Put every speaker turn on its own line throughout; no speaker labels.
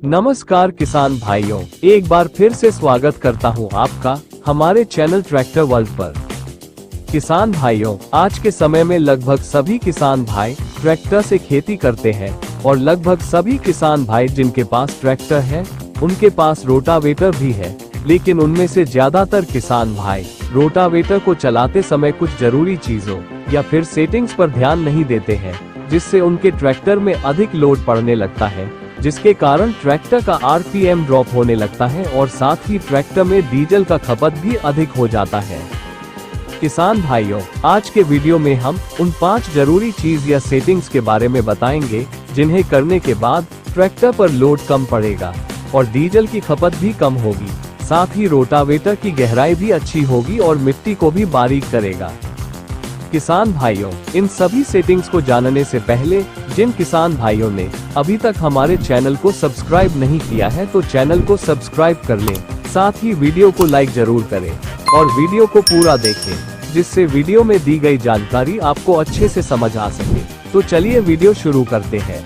नमस्कार किसान भाइयों, एक बार फिर से स्वागत करता हूं आपका हमारे चैनल ट्रैक्टर वर्ल्ड पर। किसान भाइयों, आज के समय में लगभग सभी किसान भाई ट्रैक्टर से खेती करते हैं और लगभग सभी किसान भाई जिनके पास ट्रैक्टर है उनके पास रोटावेटर भी है। लेकिन उनमें से ज्यादातर किसान भाई रोटावेटर को चलाते समय कुछ जरूरी चीजों या फिर सेटिंग्स पर ध्यान नहीं देते हैं, जिससे उनके ट्रैक्टर में अधिक लोड पड़ने लगता है, जिसके कारण ट्रैक्टर का आरपीएम ड्रॉप होने लगता है और साथ ही ट्रैक्टर में डीजल का खपत भी अधिक हो जाता है। किसान भाइयों, आज के वीडियो में हम उन 5 जरूरी चीज या सेटिंग्स के बारे में बताएंगे जिन्हें करने के बाद ट्रैक्टर पर लोड कम पड़ेगा और डीजल की खपत भी कम होगी। साथ ही रोटावेटर की गहराई भी अच्छी होगी और मिट्टी को भी बारीक करेगा। किसान भाइयों, इन सभी सेटिंग्स को जानने से पहले जिन किसान भाइयों ने अभी तक हमारे चैनल को सब्सक्राइब नहीं किया है तो चैनल को सब्सक्राइब कर लें। साथ ही वीडियो को लाइक जरूर करें और वीडियो को पूरा देखें, जिससे वीडियो में दी गई जानकारी आपको अच्छे से समझ आ सके। तो चलिए वीडियो शुरू करते हैं।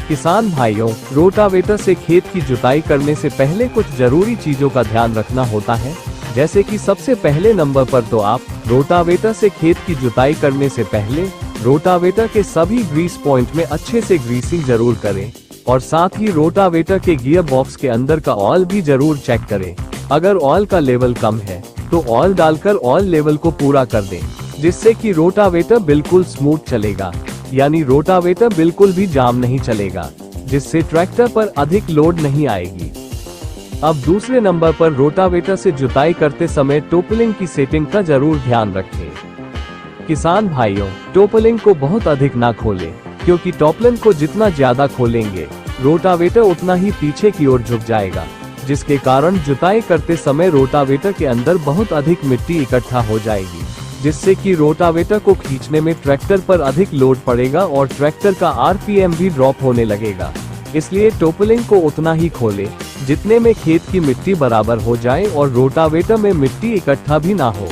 किसान भाइयों, रोटावेटर से खेत की जुताई करने से पहले कुछ जरूरी चीजों का ध्यान रखना होता है, जैसे कि सबसे पहले नंबर पर तो आप रोटावेटर से खेत की जुताई करने से पहले रोटावेटर के सभी ग्रीस पॉइंट में अच्छे से ग्रीसिंग जरूर करें और साथ ही रोटावेटर के गियर बॉक्स के अंदर का ऑयल भी जरूर चेक करें। अगर ऑयल का लेवल कम है तो ऑयल डालकर ऑयल लेवल को पूरा कर दें, जिससे कि रोटावेटर बिल्कुल स्मूथ चलेगा, यानी रोटावेटर बिल्कुल भी जाम नहीं चलेगा, जिससे ट्रैक्टर पर अधिक लोड नहीं आएगी। अब दूसरे नंबर पर रोटावेटर से जुताई करते समय टोपलिंग की सेटिंग का जरूर ध्यान रखें। किसान भाइयों, टोपलिंग को बहुत अधिक ना खोलें, क्योंकि टोपलिंग को जितना ज्यादा खोलेंगे रोटावेटर उतना ही पीछे की ओर झुक जाएगा, जिसके कारण जुताई करते समय रोटावेटर के अंदर बहुत अधिक मिट्टी इकट्ठा हो जाएगी, जिससे कि रोटावेटर को खींचने में ट्रैक्टर पर अधिक लोड पड़ेगा और ट्रैक्टर का आरपीएम भी ड्रॉप होने लगेगा। इसलिए टोपलिंग को उतना ही खोलें जितने में खेत की मिट्टी बराबर हो जाए और रोटावेटर में मिट्टी इकट्ठा भी ना हो।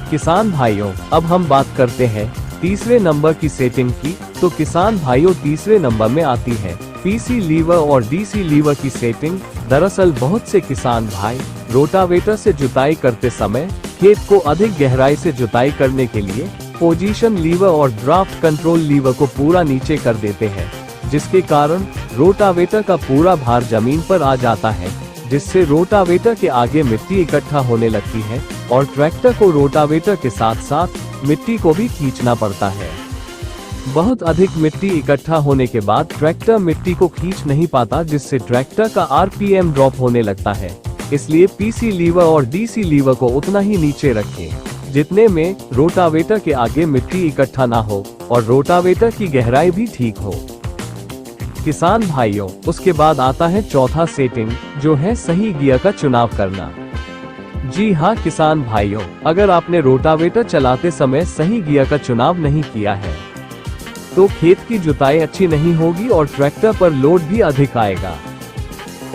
किसान भाइयों, अब हम बात करते हैं तीसरे नंबर की सेटिंग की। तो किसान भाइयों, तीसरे नंबर में आती है पीसी लीवर और डीसी लीवर की सेटिंग। दरअसल बहुत से किसान भाई रोटावेटर से जुताई करते समय खेत को अधिक गहराई से जुताई करने के लिए पोजीशन लीवर और ड्राफ्ट कंट्रोल लीवर को पूरा नीचे कर देते हैं, जिसके कारण रोटावेटर का पूरा भार जमीन पर आ जाता है, जिससे रोटावेटर के आगे मिट्टी इकट्ठा होने लगती है और ट्रैक्टर को रोटावेटर के साथ साथ मिट्टी को भी खींचना पड़ता है। बहुत अधिक मिट्टी इकट्ठा होने के बाद ट्रैक्टर मिट्टी को खींच नहीं पाता, जिससे ट्रैक्टर का आरपीएम ड्रॉप होने लगता है। इसलिए पीसी लीवर और डीसी लीवर को उतना ही नीचे रखें जितने में रोटावेटर के आगे मिट्टी इकट्ठा ना हो और रोटावेटर की गहराई भी ठीक हो। किसान भाइयों, उसके बाद आता है चौथा सेटिंग, जो है सही गियर का चुनाव करना। जी हाँ किसान भाइयों, अगर आपने रोटावेटर चलाते समय सही गियर का चुनाव नहीं किया है तो खेत की जुताई अच्छी नहीं होगी और ट्रैक्टर पर लोड भी अधिक आएगा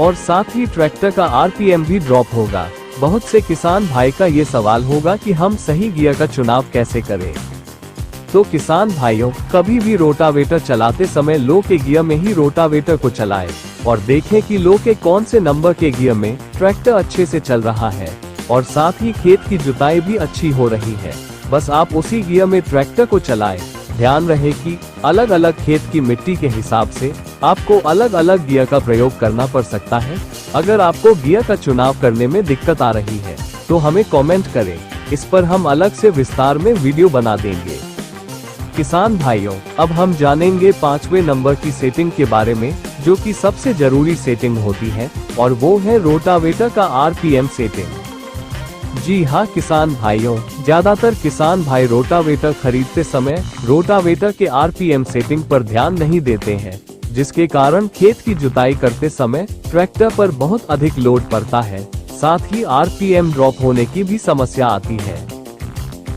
और साथ ही ट्रैक्टर का आरपीएम भी ड्रॉप होगा। बहुत से किसान भाई का ये सवाल होगा कि हम सही गियर का चुनाव कैसे करें। तो किसान भाइयों, कभी भी रोटावेटर चलाते समय लो के गियर में ही रोटावेटर को चलाएं और देखें कि लो के कौन से नंबर के गियर में ट्रैक्टर अच्छे से चल रहा है और साथ ही खेत की जुताई भी अच्छी हो रही है। बस आप उसी गियर में ट्रैक्टर को चलाएं। ध्यान रहे कि अलग अलग खेत की मिट्टी के हिसाब से आपको अलग अलग गियर का प्रयोग करना पड़ सकता है। अगर आपको गियर का चुनाव करने में दिक्कत आ रही है तो हमें कमेंट करें, इस पर हम अलग से विस्तार में वीडियो बना देंगे। किसान भाइयों, अब हम जानेंगे 5वें नंबर की सेटिंग के बारे में, जो कि सबसे जरूरी सेटिंग होती है और वो है रोटावेटर का आरपीएम सेटिंग। जी हाँ किसान भाइयों, ज्यादातर किसान भाई रोटावेटर खरीदते समय रोटावेटर के आरपीएम सेटिंग पर ध्यान नहीं देते हैं, जिसके कारण खेत की जुताई करते समय ट्रैक्टर पर बहुत अधिक लोड पड़ता है। साथ ही आरपीएम ड्रॉप होने की भी समस्या आती है।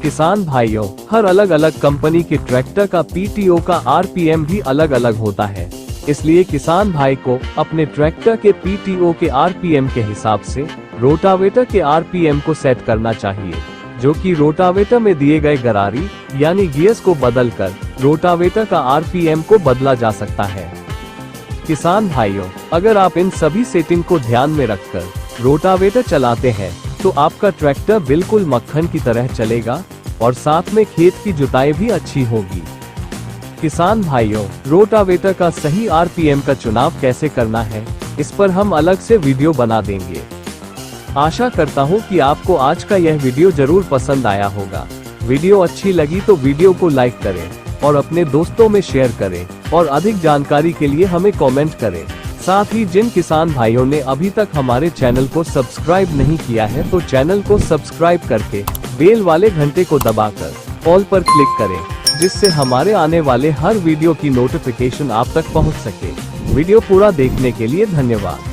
किसान भाइयों, हर अलग अलग कंपनी के ट्रैक्टर का पीटीओ का आरपीएम भी अलग अलग होता है, इसलिए किसान भाई को अपने ट्रैक्टर के पीटीओ के आरपीएम के हिसाब से रोटावेटर के आरपीएम को सेट करना चाहिए, जो कि रोटावेटर में दिए गए गरारी यानी गियर्स को बदलकर रोटावेटर का आरपीएम को बदला जा सकता है। किसान भाइयों, अगर आप इन सभी सेटिंग को ध्यान में रखकर रोटावेटर चलाते हैं तो आपका ट्रैक्टर बिल्कुल मक्खन की तरह चलेगा और साथ में खेत की जुताई भी अच्छी होगी। किसान भाइयों, रोटावेटर का सही आरपीएम का चुनाव कैसे करना है, इस पर हम अलग से वीडियो बना देंगे। आशा करता हूँ कि आपको आज का यह वीडियो जरूर पसंद आया होगा। वीडियो अच्छी लगी तो वीडियो को लाइक करें और अपने दोस्तों में शेयर करें और अधिक जानकारी के लिए हमें कमेंट करें। साथ ही जिन किसान भाइयों ने अभी तक हमारे चैनल को सब्सक्राइब नहीं किया है तो चैनल को सब्सक्राइब करके बेल वाले घंटे को दबाकर ऑल पर क्लिक करें, जिससे हमारे आने वाले हर वीडियो की नोटिफिकेशन आप तक पहुंच सके। वीडियो पूरा देखने के लिए धन्यवाद।